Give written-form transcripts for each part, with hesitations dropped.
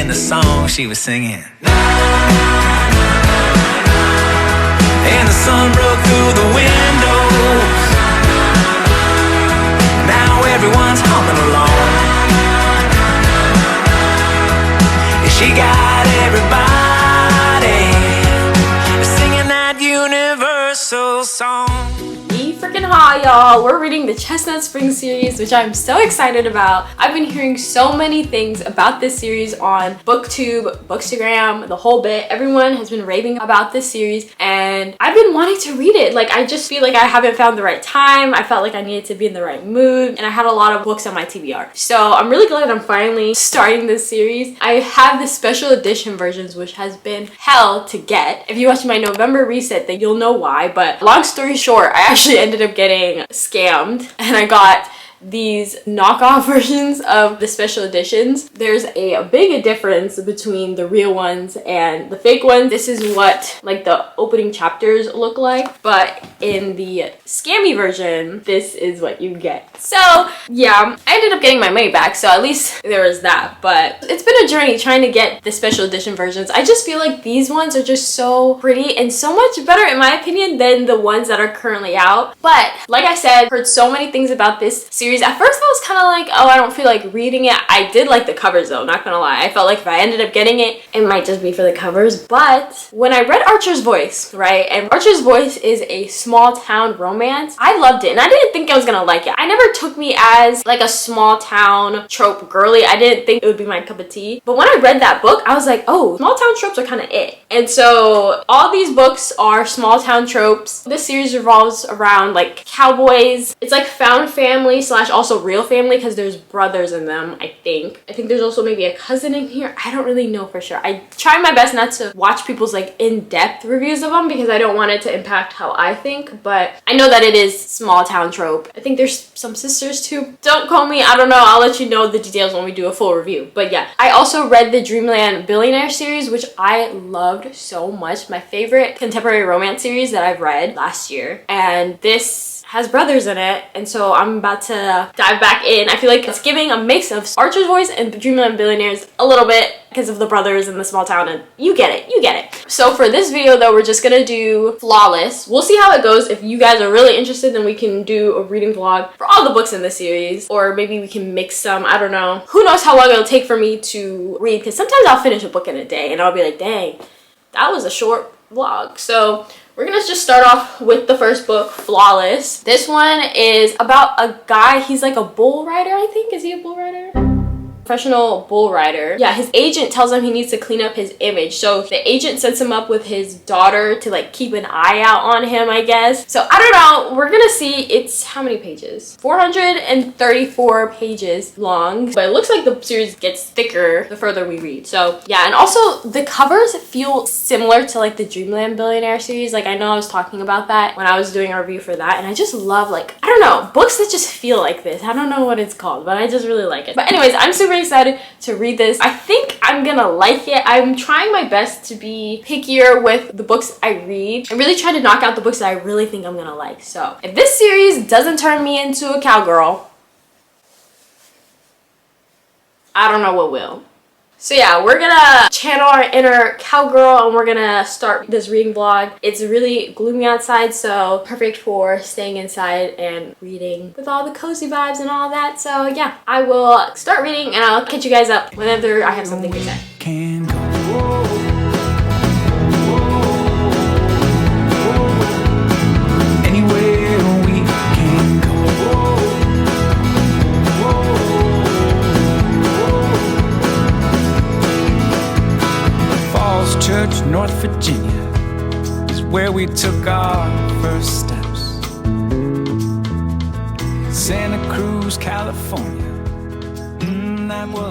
in the song she was singing. And the sun broke through the windows. Now everyone's humming along. She got everybody singing that universal song. Freaking hot, y'all. We're reading the Chestnut Springs series, which I'm so excited about. I've been hearing so many things about this series on booktube, bookstagram, the whole bit. Everyone has been raving about this series and I've been wanting to read it. Like, I just feel like I haven't found the right time. I felt like I needed to be in the right mood, and I had a lot of books on my TBR. So I'm really glad I'm finally starting this series. I have the special edition versions, which has been hell to get. If you watch my November reset, then you'll know why. But long story short, I actually ended up getting scammed and I got these knockoff versions of the special editions. There's a big difference between the real ones and the fake ones. This is what like the opening chapters look like, but in the scammy version, this is what you get. So yeah, I ended up getting my money back, so at least there was that. But it's been a journey trying to get the special edition versions. I just feel like these ones are just so pretty and so much better in my opinion than the ones that are currently out. But like I said, heard so many things about this series. At first I was kind of like, oh, I don't feel like reading it. I did like the covers though, not gonna lie. I felt like if I ended up getting it, it might just be for the covers. But when I read Archer's Voice, right, and Archer's Voice is a small town romance, I loved it and I didn't think I was gonna like it. I never took me as like a small town trope girly. I didn't think it would be my cup of tea. But when I read that book, I was like, oh, small town tropes are kind of it. And so all these books are small town tropes. This series revolves around like cowboys. It's like found family slash also real family because there's brothers in them, I think. I think there's also maybe a cousin in here. I don't really know for sure. I try my best not to watch people's like in-depth reviews of them because I don't want it to impact how I think, but I know that it is small town trope. I think there's some sisters too. Don't call me, I don't know. I'll let you know the details when we do a full review. But yeah, I also read the Dreamland Billionaire series, which I loved so much. My favorite contemporary romance series that I've read last year. And this has brothers in it, and so I'm about to dive back in. I feel like it's giving a mix of Archer's Voice and Dreamland Billionaires a little bit because of the brothers in the small town, and you get it, you get it. So for this video though, we're just gonna do Flawless. We'll see how it goes. If you guys are really interested, then we can do a reading vlog for all the books in the series, or maybe we can mix some, I don't know. Who knows how long it'll take for me to read, because sometimes I'll finish a book in a day and I'll be like, dang, that was a short vlog. So we're gonna just start off with the first book, Flawless. This one is about a guy, he's like a bull rider, I think. Is he a bull rider? Professional bull rider. Yeah, his agent tells him he needs to clean up his image. So the agent sets him up with his daughter to like keep an eye out on him, I guess. So I don't know, we're gonna see. It's how many pages? 434 pages long, but it looks like the series gets thicker the further we read. So yeah, and also the covers feel similar to like the Dreamland Billionaire series. Like, I know I was talking about that when I was doing a review for that, and I just love, like, I don't know, books that just feel like this. I don't know what it's called, but I just really like it. But anyways, I'm super excited to read this. I think I'm gonna like it. I'm trying my best to be pickier with the books I read. I really try to knock out the books that I really think I'm gonna like. So if this series doesn't turn me into a cowgirl, I don't know what will. So yeah, we're gonna channel our inner cowgirl and we're gonna start this reading vlog. It's really gloomy outside, so perfect for staying inside and reading with all the cozy vibes and all that. So yeah, I will start reading and I'll catch you guys up whenever I have something to say. Church, North Virginia is where we took our first steps. Santa Cruz, California.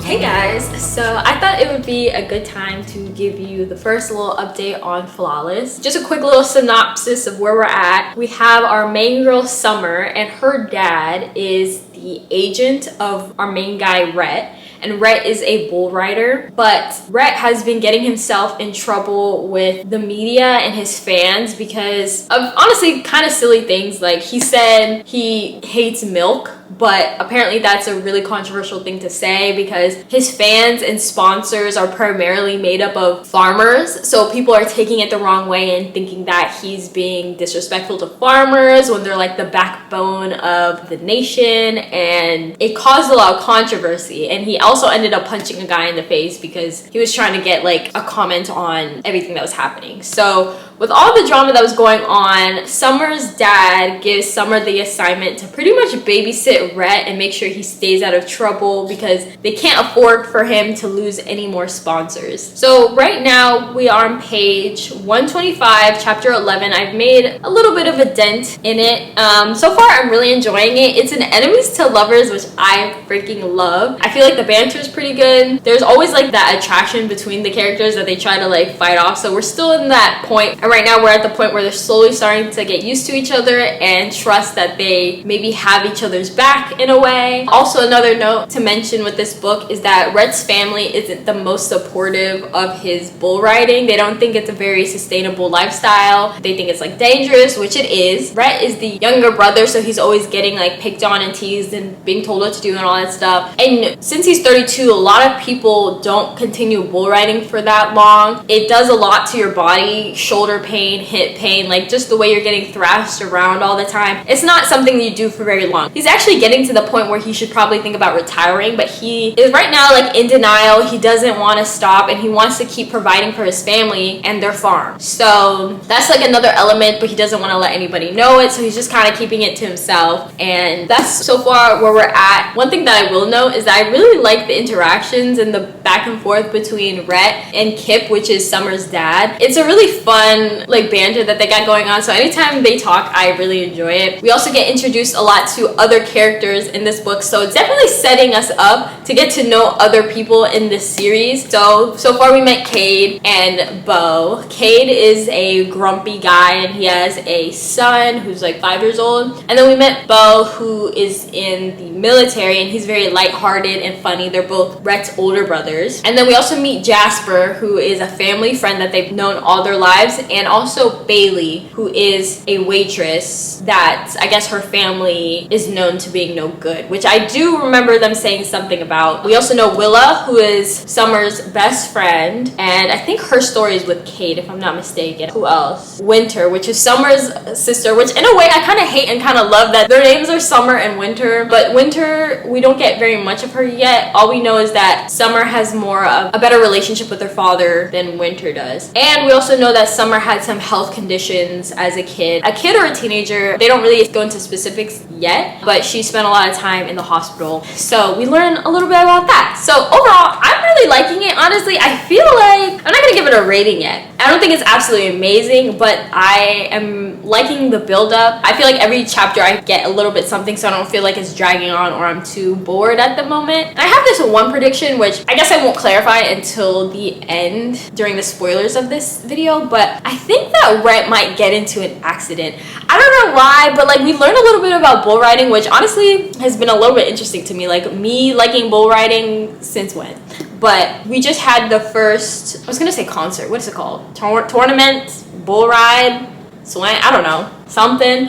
Hey guys, so I thought it would be a good time to give you the first little update on Flawless. Just a quick little synopsis of where we're at. We have our main girl Summer, and her dad is the agent of our main guy Rhett. And Rhett is a bull rider, but Rhett has been getting himself in trouble with the media and his fans because of honestly kind of silly things. Like, he said he hates milk but apparently that's a really controversial thing to say because his fans and sponsors are primarily made up of farmers, so people are taking it the wrong way and thinking that he's being disrespectful to farmers when they're like the backbone of the nation, and it caused a lot of controversy. And he also ended up punching a guy in the face because he was trying to get like a comment on everything that was happening. So with all the drama that was going on, Summer's dad gives Summer the assignment to pretty much babysit Rhett and make sure he stays out of trouble because they can't afford for him to lose any more sponsors. So right now we are on page 125, chapter 11. I've made a little bit of a dent in it. So far I'm really enjoying it. It's an enemies to lovers, which I freaking love. I feel like the banter is pretty good. There's always like that attraction between the characters that they try to like fight off. So we're still in that point. And right now we're at the point where they're slowly starting to get used to each other and trust that they maybe have each other's back in a way. Also, another note to mention with this book is that Rhett's family isn't the most supportive of his bull riding. They don't think it's a very sustainable lifestyle. They think it's like dangerous, which it is. Rhett is the younger brother, so he's always getting like picked on and teased and being told what to do and all that stuff. And since he's 32, a lot of people don't continue bull riding for that long. It does a lot to your body, shoulder pain, hip pain, like just the way you're getting thrashed around all the time. It's not something you do for very long. He's actually getting to the point where he should probably think about retiring, but he is right now like in denial. He doesn't want to stop and he wants to keep providing for his family and their farm. So that's like another element, but he doesn't want to let anybody know it, so he's just kind of keeping it to himself. And that's so far where we're at. One thing that I will note is that I really like the interactions and the back and forth between Rhett and Kip, which is Summer's dad. It's a really fun like banter that they got going on, so anytime they talk I really enjoy it. We also get introduced a lot to other characters in this book, so it's definitely setting us up to get to know other people in this series. So far we met Cade and Bo. Cade is a grumpy guy and he has a son who's like 5 years old, and then we met Bo, who is in the military and he's very lighthearted and funny. They're both Rhett's older brothers. And then we also meet Jasper, who is a family friend that they've known all their lives, and also Bailey, who is a waitress that I guess her family is known to being no good, which I do remember them saying something about. We also know Willa, who is Summer's best friend, and I think her story is with Kate, if I'm not mistaken. Who else? Winter, which is Summer's sister, which in a way I kind of hate and kind of love that their names are Summer and Winter, but Winter, we don't get very much of her yet. All we know is that Summer has more of a better relationship with her father than Winter does. And we also know that Summer had some health conditions as a kid or a teenager. They don't really go into specifics yet, but she spent a lot of time in the hospital. So we learn a little bit about that. So overall, I'm really liking it. Honestly, I feel like I'm not gonna give it a rating yet. I don't think it's absolutely amazing, but I am liking the build up. I feel like every chapter I get a little bit something, so I don't feel like it's dragging on or I'm too bored at the moment. And I have this one prediction, which I guess I won't clarify until the end during the spoilers of this video, but I think that Rhett might get into an accident. I don't know why, but like we learned a little bit about bull riding, which honestly has been a little bit interesting to me. Like me liking bull riding since when? But we just had the first, I was gonna say concert, what is it called? Tournament, bull ride, swing, I don't know, something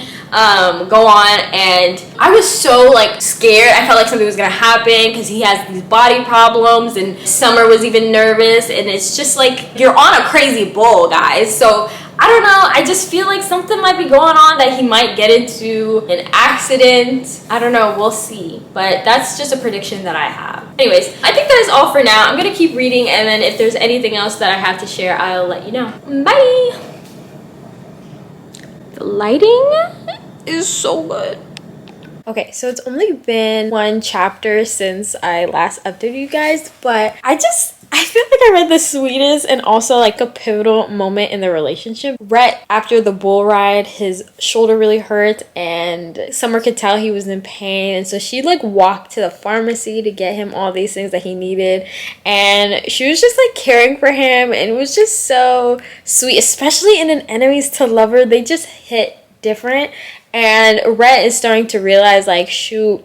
go on, and I was so like scared. I felt like something was gonna happen because he has these body problems, and Summer was even nervous, and it's just like you're on a crazy bull, guys. So I don't know, I just feel like something might be going on, that he might get into an accident. I don't know, we'll see. But that's just a prediction that I have. Anyways, I think that is all for now. I'm gonna keep reading, and then if there's anything else that I have to share, I'll let you know. Bye! The lighting is so good. Okay, so it's only been one chapter since I last updated you guys, but I feel like I read the sweetest and also like a pivotal moment in the relationship. Rhett, after the bull ride, his shoulder really hurt and Summer could tell he was in pain, and so she like walked to the pharmacy to get him all these things that he needed, and she was just like caring for him, and it was just so sweet, especially in an enemies to lover. They just hit different, and Rhett is starting to realize like, shoot,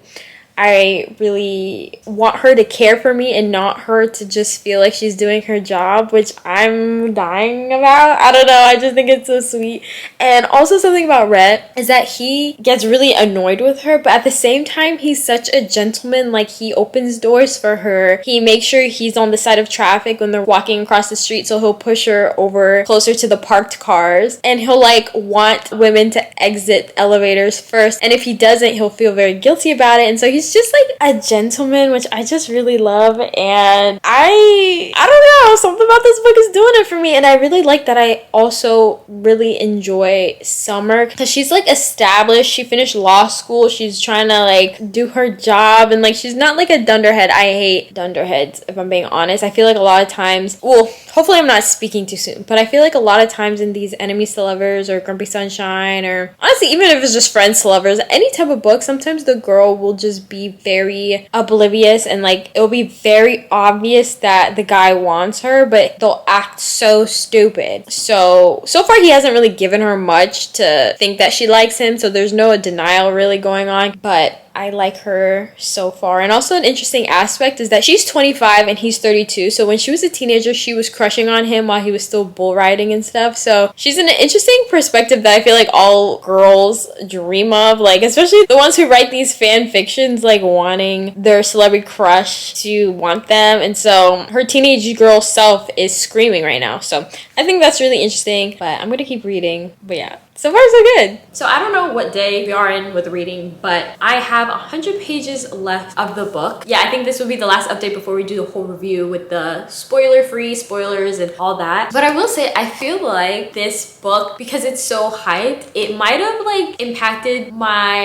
I really want her to care for me and not her to just feel like she's doing her job, which I'm dying about. I don't know, I just think it's so sweet. And also something about Rhett is that he gets really annoyed with her, but at the same time, he's such a gentleman. Like, he opens doors for her. He makes sure he's on the side of traffic when they're walking across the street, so he'll push her over closer to the parked cars. And he'll like want women to exit elevators first. And if he doesn't, he'll feel very guilty about it. And so he's just like a gentleman, which I just really love. And I don't know, something about this book is doing it for me. And I really like that I also really enjoy Summer because she's like established. She finished law school. She's trying to like do her job, and like she's not like a dunderhead. I hate dunderheads, if I'm being honest. I feel like a lot of times, well, hopefully I'm not speaking too soon, but I feel like a lot of times in these enemies to lovers or Grumpy Sunshine, or honestly even if it's just friends to lovers, any type of book, sometimes the girl will just be very oblivious and like it'll be very obvious that the guy wants her, but they'll act so stupid. So far he hasn't really given her much to think that she likes him, so there's no denial really going on, but I like her so far. And also an interesting aspect is that she's 25 and he's 32. So when she was a teenager, she was crushing on him while he was still bull riding and stuff. So she's in an interesting perspective that I feel like all girls dream of. Like, especially the ones who write these fan fictions, like wanting their celebrity crush to want them. And so her teenage girl self is screaming right now. So I think that's really interesting, but I'm going to keep reading. But yeah, so far so good. So I don't know what day we are in with reading, but I have 100 pages left of the book. Yeah, I think this will be the last update before we do the whole review with the spoiler-free spoilers and all that. But I will say, I feel like this book, because it's so hyped, it might have like impacted my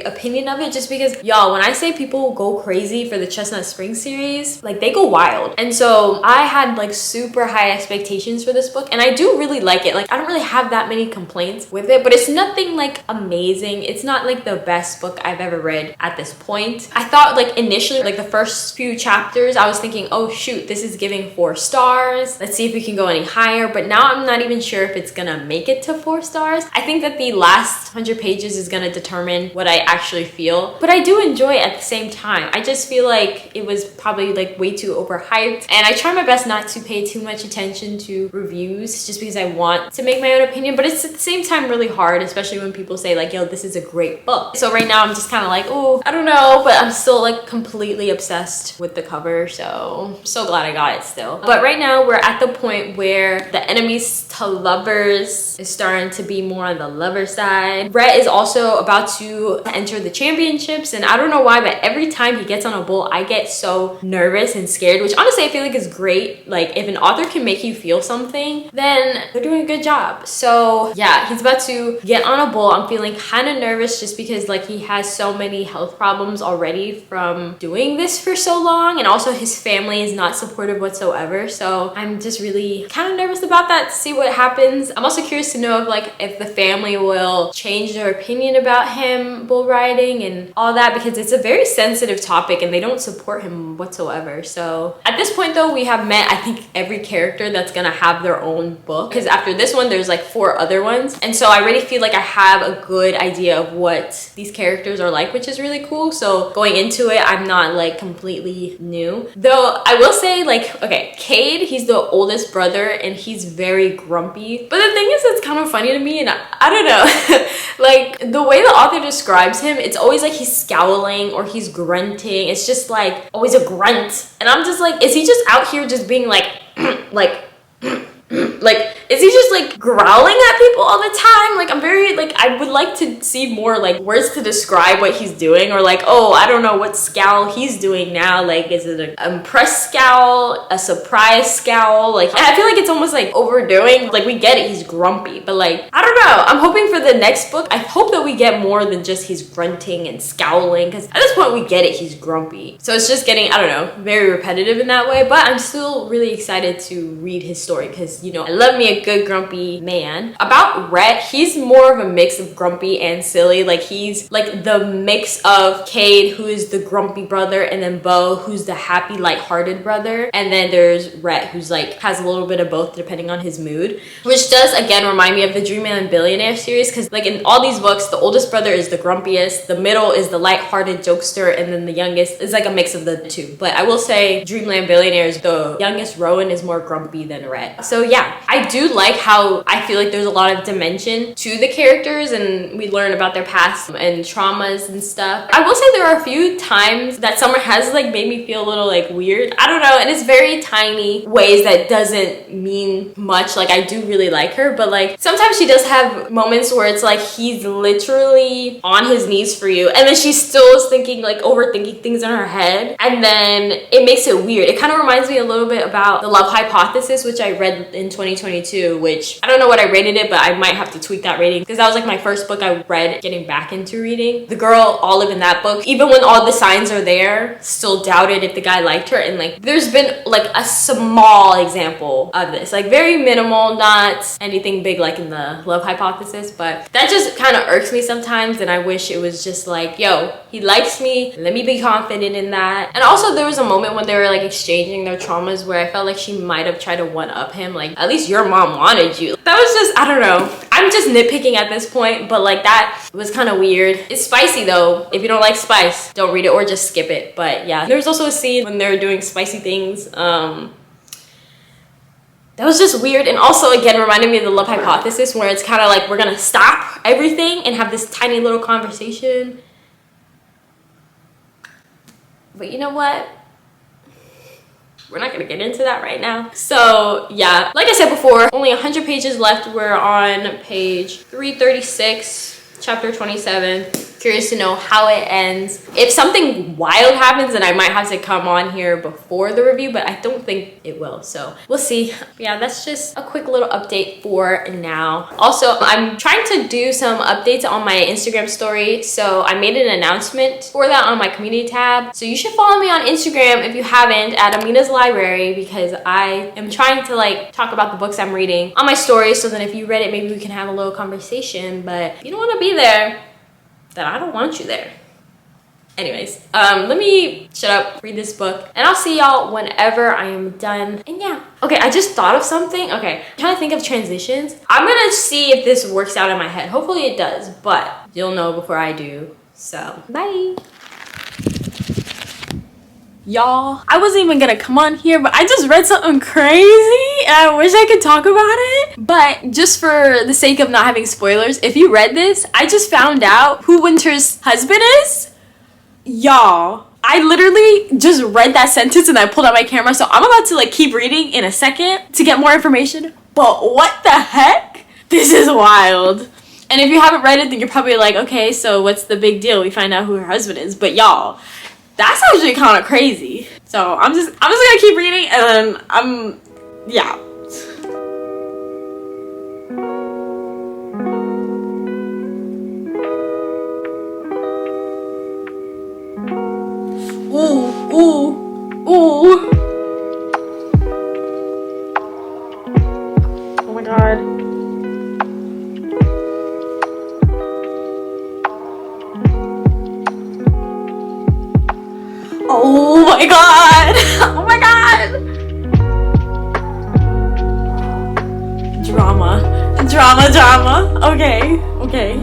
opinion of it, just because, y'all, when I say people go crazy for the Chestnut Springs series, like they go wild. And so I had like super high expectations for this book, and I do really like it. Like, I don't really have that many complaints with it, but it's nothing like amazing. It's not like the best book I've ever read at this point. I thought like initially, like the first few chapters, I was thinking, oh shoot, this is giving 4 stars. Let's see if we can go any higher. But now I'm not even sure if it's gonna make it to 4 stars. I think that the last 100 pages is gonna determine what I actually feel. But I do enjoy it at the same time. I just feel like it was probably like way too overhyped. And I try my best not to pay too much attention to reviews just because I want to make my own opinion. But it's at the same time really hard, especially when people say like, yo, this is a great book. So right now I'm just kind of like, oh, I don't know, but I'm still like completely obsessed with the cover. So I'm so glad I got it still. But right now we're at the point where the enemies to lovers is starting to be more on the lover side. Rhett is also about to enter the championships, and I don't know why, but every time he gets on a bull, I get so nervous and scared, which honestly I feel like is great. Like, if an author can make you feel something, then they're doing a good job. So yeah, he's about to get on a bull. I'm feeling kind of nervous just because like he has so many health problems already from doing this for so long, and also his family is not supportive whatsoever. So I'm just really kind of nervous about that, to see what happens. I'm also curious to know if the family will change their opinion about him bull riding and all that, because it's a very sensitive topic and they don't support him whatsoever. So at this point though, we have met, I think, every character that's gonna have their own book, because after this one there's like 4 other ones, and so I already feel like I have a good idea of what these characters are like, which is really cool. So going into it, I'm not like completely new. Though I will say, like, okay, Cade, he's the oldest brother and he's very grumpy. But the thing is, it's kind of funny to me, and I don't know. Like, the way the author describes him, it's always like he's scowling or he's grunting. It's just like always a grunt. And I'm just like, is he just out here just being like, like, is he just like growling at people all the time? Like, I'm very like, I would like to see more like words to describe what he's doing, or like, oh, I don't know what scowl he's doing now. Like, is it an impressed scowl, a surprise scowl? Like, and I feel like it's almost like overdoing. Like, we get it, he's grumpy, but like, I don't know. I'm hoping for the next book, I hope that we get more than just he's grunting and scowling, because at this point we get it, he's grumpy. So it's just getting, I don't know, very repetitive in that way. But I'm still really excited to read his story, because because, you know, I love me a good grumpy man. About Rhett, he's more of a mix of grumpy and silly. Like, he's like the mix of Cade, who is the grumpy brother, and then Bo, who's the happy, lighthearted brother. And then there's Rhett, who's like has a little bit of both depending on his mood, which does again remind me of the Dreamland Billionaire series, because like in all these books, the oldest brother is the grumpiest, the middle is the lighthearted jokester, and then the youngest is like a mix of the two. But I will say Dreamland Billionaires, the youngest Rowan is more grumpy than Rhett. So yeah, I do like how I feel like there's a lot of dimension to the characters and we learn about their past and traumas and stuff. I will say there are a few times that Summer has like made me feel a little like weird. I don't know, and it's very tiny ways that doesn't mean much. Like, I do really like her, but like sometimes she does have moments where it's like he's literally on his knees for you, and then she still is thinking, like overthinking things in her head, and then it makes it weird. It kind of reminds me a little bit about The Love Hypothesis, which I read in 2022, which I don't know what I rated it, but I might have to tweak that rating because that was like my first book I read getting back into reading. The girl Olive in that book, even when all the signs are there, still doubted if the guy liked her, and like there's been like a small example of this, like very minimal, not anything big like in The Love Hypothesis, but that just kind of irks me sometimes, and I wish it was just like, yo, he likes me, let me be confident in that. And also there was a moment when they were like exchanging their traumas where I felt like she might have tried to one-up him, like at least your mom wanted you. That was just, I don't know, I'm just nitpicking at this point, but like that was kind of weird. It's spicy though. If you don't like spice, don't read it or just skip it. But yeah, there was also a scene when they were doing spicy things that was just weird, and also again reminded me of The Love Hypothesis, where it's kind of like we're gonna stop everything and have this tiny little conversation. But you know what? We're not gonna get into that right now. So yeah, like I said before, only 100 pages left. We're on page 336, chapter 27. Curious to know how it ends. If something wild happens, then I might have to come on here before the review, but I don't think it will, so we'll see. Yeah, that's just a quick little update for now. Also, I'm trying to do some updates on my Instagram story, so I made an announcement for that on my community tab. So you should follow me on Instagram if you haven't, at Amina's Library, because I am trying to like talk about the books I'm reading on my story, so that if you read it, maybe we can have a little conversation. But if you don't want to be there, then I don't want you there. Anyways, let me shut up, read this book, and I'll see y'all whenever I am done. And yeah, okay, I just thought of something. Okay, I'm trying to think of transitions. I'm gonna see if this works out in my head. Hopefully it does, but you'll know before I do. So, bye. Y'all, I wasn't even gonna come on here, but I just read something crazy and I wish I could talk about it. But just for the sake of not having spoilers, if you read this, I just found out who Winter's husband is. Y'all, I literally just read that sentence and I pulled out my camera, so I'm about to like keep reading in a second to get more information. But what the heck? This is wild. And if you haven't read it, then you're probably like, okay, so what's the big deal? We find out who her husband is. But y'all, that's actually kind of crazy. So I'm just gonna keep reading, and then yeah. Ooh, ooh, ooh. Oh my god. Oh my god! Oh my god! Drama. Drama, drama. Okay, okay.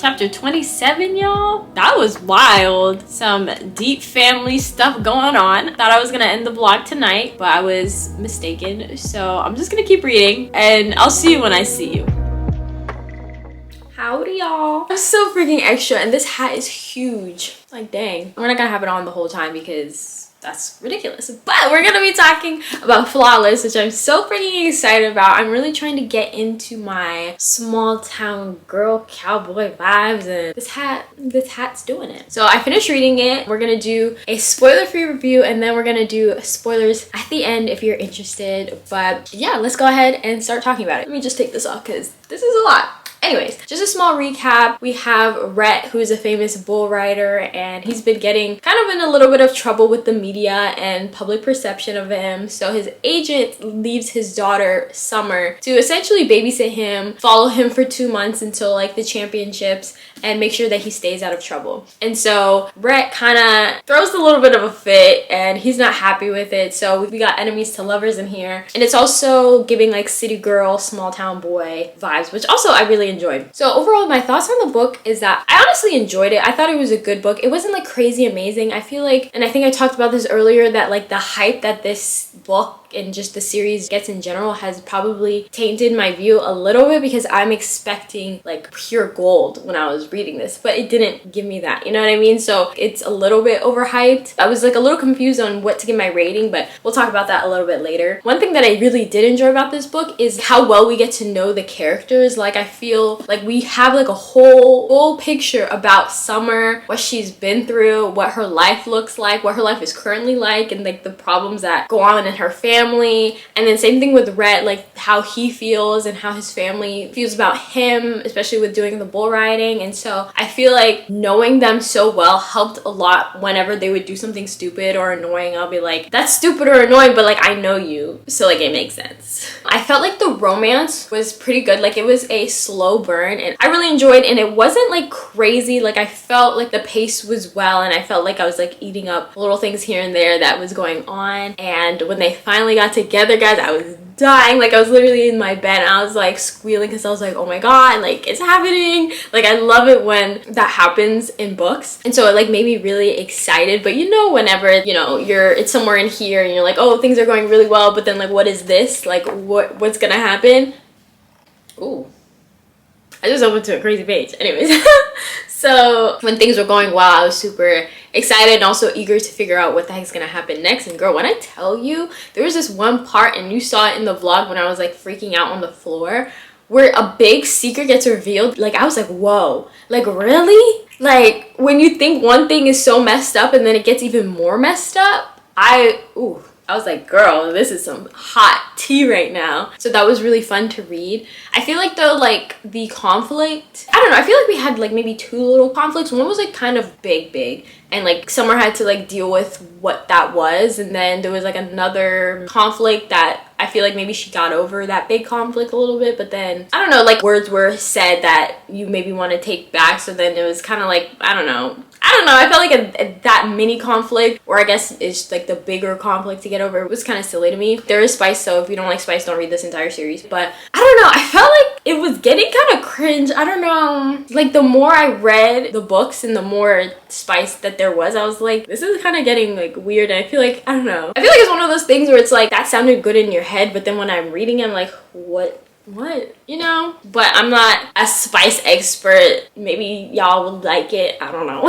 Chapter 27, y'all. That was wild. Some deep family stuff going on. Thought I was gonna end the vlog tonight, but I was mistaken. So I'm just gonna keep reading, and I'll see you when I see you. Howdy, y'all. I'm so freaking extra, and this hat is huge. Like, dang. We're not gonna have it on the whole time because that's ridiculous. But we're gonna be talking about Flawless, which I'm so freaking excited about. I'm really trying to get into my small town girl cowboy vibes, and this hat's doing it. So I finished reading it. We're gonna do a spoiler-free review, and then we're gonna do spoilers at the end if you're interested. But yeah, let's go ahead and start talking about it. Let me just take this off because this is a lot. Anyways, just a small recap. We have Rhett, who's a famous bull rider, and he's been getting kind of in a little bit of trouble with the media and public perception of him. So his agent leaves his daughter, Summer, to essentially babysit him, follow him for 2 months until like the championships, and make sure that he stays out of trouble. And so Rhett kind of throws a little bit of a fit, and he's not happy with it. So we got enemies to lovers in here. And it's also giving like city girl, small town boy vibes, which also I really enjoyed. So overall, my thoughts on the book is that I honestly enjoyed it. I thought it was a good book. It wasn't like crazy amazing. I feel like, and I think I talked about this earlier, that like the hype that this book and just the series gets in general has probably tainted my view a little bit, because I'm expecting like pure gold when I was reading this, but it didn't give me that, you know what I mean? So it's a little bit overhyped. I was like a little confused on what to give my rating, but we'll talk about that a little bit later. One thing that I really did enjoy about this book is how well we get to know the characters. Like, I feel like we have like a whole picture about Summer, what she's been through, what her life looks like, what her life is currently like, and like the problems that go on in her family. And then same thing with Rhett, like how he feels and how his family feels about him, especially with doing the bull riding. And so I feel like knowing them so well helped a lot. Whenever they would do something stupid or annoying, I'll be like, that's stupid or annoying, but like I know you, so like it makes sense. I felt like the romance was pretty good. Like, it was a slow burn, and I really enjoyed, and it wasn't like crazy. Like, I felt like the pace was well, and I felt like I was like eating up little things here and there that was going on. And when they finally got together, guys, I was dying. Like, I was literally in my bed and I was like squealing because I was like, oh my god, like it's happening. Like, I love it when that happens in books, and so it like made me really excited. But you know, whenever, you know, it's somewhere in here and you're like, oh, things are going really well, but then like, what is this? Like, what's gonna happen? Ooh, I just opened to a crazy page. Anyways. So when things were going well, I was super excited and also eager to figure out what the heck's gonna happen next. And girl, when I tell you, there was this one part, and you saw it in the vlog when I was like freaking out on the floor, where a big secret gets revealed. Like, I was like, whoa, like really? Like, when you think one thing is so messed up and then it gets even more messed up, I was like, girl, this is some hot tea right now. So that was really fun to read. I feel like though, like the conflict, I don't know, I feel like we had like maybe 2 little conflicts. One was like kind of big, and like Summer had to like deal with what that was, and then there was like another conflict that I feel like maybe she got over that big conflict a little bit, but then I don't know, like words were said that you maybe want to take back, so then it was kind of like, I don't know, I felt like that mini conflict, or I guess it's like the bigger conflict to get over, it was kind of silly to me. There is spice, so if you don't like spice, don't read this entire series. But I don't know, I felt like it was getting kind of cringe. I don't know, like the more I read the books and the more spice that there was, I was like, this is kind of getting like weird. And I feel like, I don't know, I feel like it's one of those things where it's like, that sounded good in your head, but then when I'm reading it, I'm like, what, you know? But I'm not a spice expert. Maybe y'all would like it, I don't know.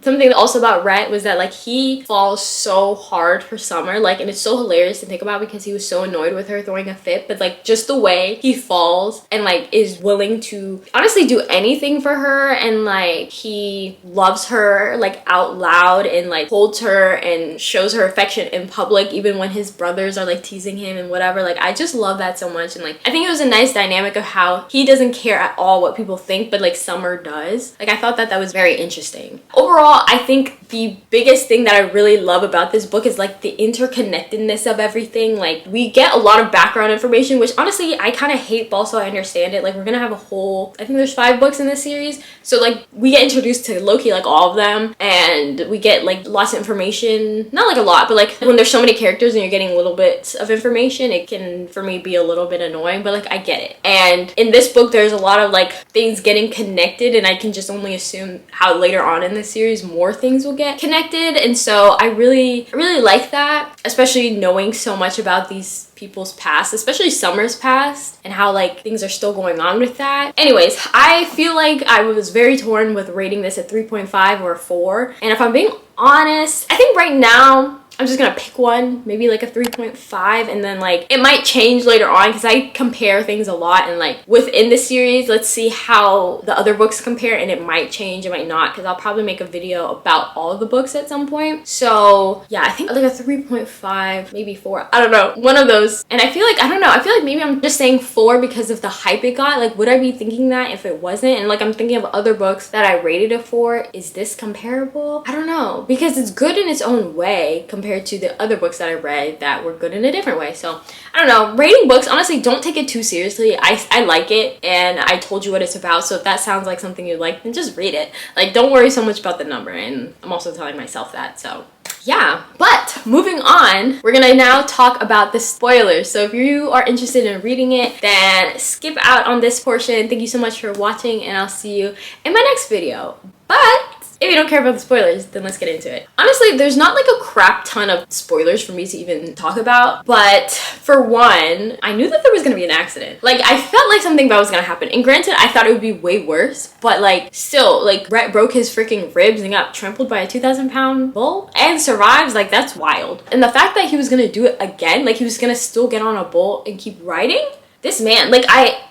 Something also about Rhett was that like he falls so hard for Summer, like, and it's so hilarious to think about because he was so annoyed with her throwing a fit, but like just the way he falls and like is willing to honestly do anything for her, and like he loves her like out loud and like holds her and shows her affection in public even when his brothers are like teasing him and whatever. Like, I just love that so much, and like I think it was a nice dynamic of how he doesn't care at all what people think, but like Summer does. Like, I thought that was very interesting. Overall, I think the biggest thing that I really love about this book is like the interconnectedness of everything. Like, we get a lot of background information, which honestly I kind of hate, but also I understand it. Like, we're gonna have a whole, I think there's 5 books in this series, so like we get introduced to Loki, like all of them, and we get like lots of information. Not like a lot, but like when there's so many characters and you're getting little bits of information, it can for me be a little bit annoying, but like I get it. And in this book there's a lot of like things getting connected, and I can just only assume how later on in the series series, more things will get connected. And so I really like that, especially knowing so much about these people's past, especially Summer's past, and how like things are still going on with that. Anyways, I feel like I was very torn with rating this at 3.5 or 4. And if I'm being honest, I think right now I'm just gonna pick one, maybe like a 3.5, and then like it might change later on because I compare things a lot, and like within the series, let's see how the other books compare, and it might change, it might not, because I'll probably make a video about all of the books at some point. So yeah, I think like a 3.5, maybe 4, I don't know, one of those. And I feel like, I don't know, I feel like maybe I'm just saying 4 because of the hype it got. Like, would I be thinking that if it wasn't? And like, I'm thinking of other books that I rated it for. Is this comparable? I don't know, because it's good in its own way compared to the other books that I read that were good in a different way. So I don't know, rating books, honestly, don't take it too seriously. I like it, and I told you what it's about, so if that sounds like something you like, then just read it. Like, don't worry so much about the number, and I'm also telling myself that. So yeah, but moving on, we're gonna now talk about the spoilers. So if you are interested in reading it, then skip out on this portion. Thank you so much for watching, and I'll see you in my next video. But if you don't care about the spoilers, then let's get into it. Honestly, there's not like a crap ton of spoilers for me to even talk about, but for one, I knew that there was gonna be an accident. Like, I felt like something bad was gonna happen, and granted, I thought it would be way worse, but like, still, like, Rhett broke his freaking ribs and got trampled by a 2,000-pound bull and survives. Like, that's wild. And the fact that he was gonna do it again, like he was gonna still get on a bull and keep riding, this man, like,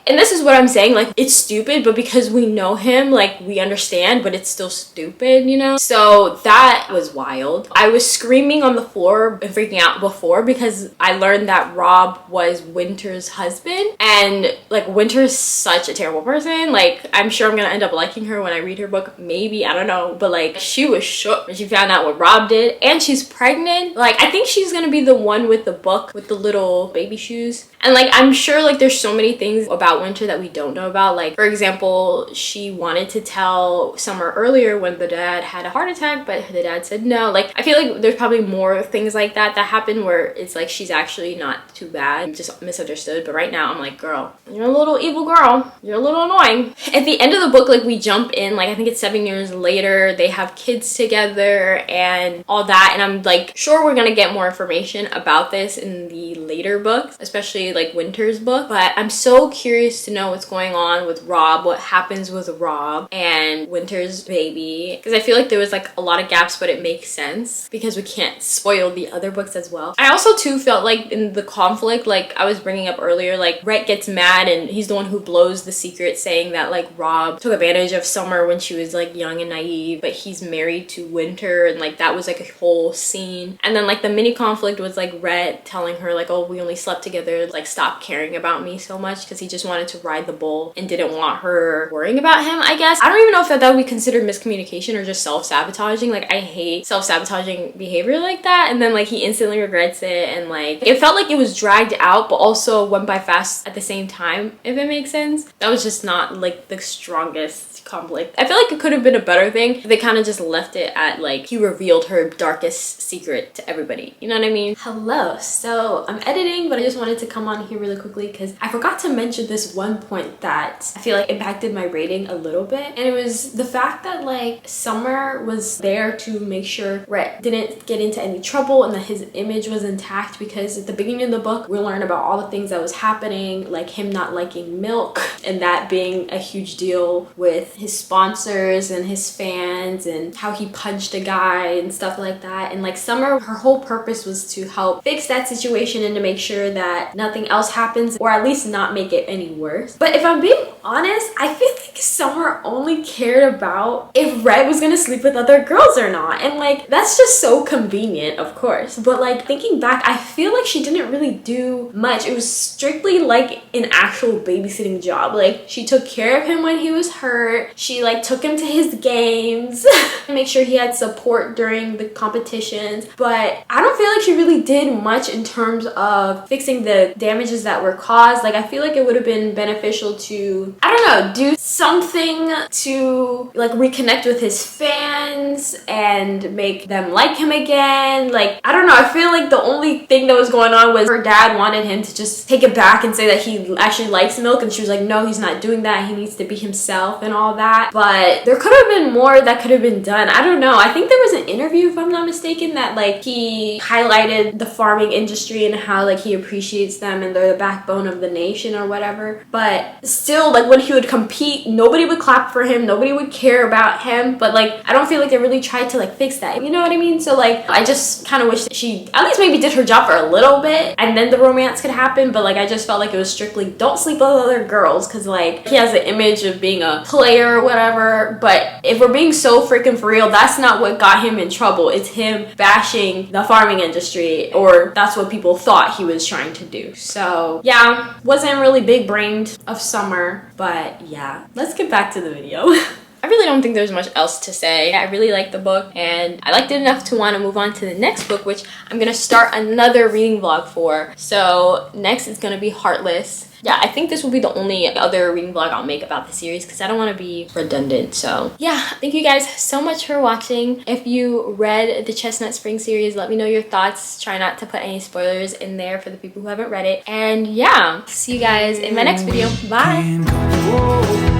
and this is what I'm saying, like, it's stupid, but because we know him, like, we understand, but it's still stupid, you know? So that was wild. I was screaming on the floor and freaking out before because I learned that Rob was Winter's husband, and like, Winter's such a terrible person. Like, I'm sure I'm gonna end up liking her when I read her book, maybe, I don't know, but like, she was shook when she found out what Rob did, and she's pregnant. Like, I think she's gonna be the one with the book with the little baby shoes. And like, I'm sure like there's so many things about Winter that we don't know about. Like, for example, she wanted to tell Summer earlier when the dad had a heart attack, but the dad said no. Like, I feel like there's probably more things like that that happen where it's like she's actually not too bad, just misunderstood. But right now I'm like, girl, you're a little evil girl, you're a little annoying. At the end of the book, like, we jump in, like, I think it's 7 years later, they have kids together and all that, and I'm like, sure, we're gonna get more information about this in the later books, especially like Winter's book, but I'm so curious to know what's going on with Rob, what happens with Rob and Winter's baby, because I feel like there was like a lot of gaps, but it makes sense because we can't spoil the other books as well. I also too felt like in the conflict, like I was bringing up earlier, like Rhett gets mad and he's the one who blows the secret saying that like Rob took advantage of Summer when she was like young and naive, but he's married to Winter, and like that was like a whole scene. And then like the mini conflict was like Rhett telling her like, oh, we only slept together, like stop caring about me so much, because he just wanted to ride the bull and didn't want her worrying about him, I guess. I don't even know if that would be considered miscommunication or just self-sabotaging. Like, I hate self-sabotaging behavior like that. And then like he instantly regrets it, and like it felt like it was dragged out but also went by fast at the same time, if it makes sense. That was just not like the strongest conflict. I feel like it could have been a better thing if they kind of just left it at like he revealed her darkest secret to everybody, you know what I mean? Hello, so I'm editing, but I just wanted to come on here really quickly because I forgot to mention this one point that I feel like impacted my rating a little bit, and it was the fact that like Summer was there to make sure Rhett didn't get into any trouble and that his image was intact, because at the beginning of the book we learn about all the things that was happening, like him not liking milk and that being a huge deal with his sponsors and his fans, and how he punched a guy and stuff like that. And like Summer, her whole purpose was to help fix that situation and to make sure that nothing else happens, or at least not make it any worse. But if I'm being honest, I feel like Summer only cared about if Rhett was gonna sleep with other girls or not, and like that's just so convenient, of course. But like thinking back, I feel like she didn't really do much. It was strictly like an actual babysitting job. Like, she took care of him when he was hurt, she like took him to his games make sure he had support during the competitions, but I don't feel like she really did much in terms of fixing the damages that were caused. Like, I feel like it would have been been beneficial to, I don't know, do something to like reconnect with his fans and make them like him again. Like, I don't know, I feel like the only thing that was going on was her dad wanted him to just take it back and say that he actually likes Milk, and she was like, no, he's not doing that, he needs to be himself and all that. But there could have been more that could have been done. I don't know. I think there was an interview, if I'm not mistaken, that like he highlighted the farming industry and how like he appreciates them and they're the backbone of the nation or whatever. But still, like when he would compete, nobody would clap for him, nobody would care about him. But like I don't feel like they really tried to like fix that, you know what I mean? So like I just kind of wish that she at least maybe did her job for a little bit and then the romance could happen. But like I just felt like it was strictly don't sleep with other girls, because like he has the image of being a player or whatever. But if we're being so freaking for real, that's not what got him in trouble. It's him bashing the farming industry, or that's what people thought he was trying to do. So yeah, wasn't really big brained of Summer. But yeah, let's get back to the video. I really don't think there's much else to say. I really liked the book and I liked it enough to want to move on to the next book, which I'm gonna start another reading vlog for. So next is gonna be Heartless. Yeah, I think this will be the only other reading vlog I'll make about the series because I don't want to be redundant. So yeah, thank you guys so much for watching. If you read the Chestnut Springs series, let me know your thoughts. Try not to put any spoilers in there for the people who haven't read it. And yeah, see you guys in my next video. Bye!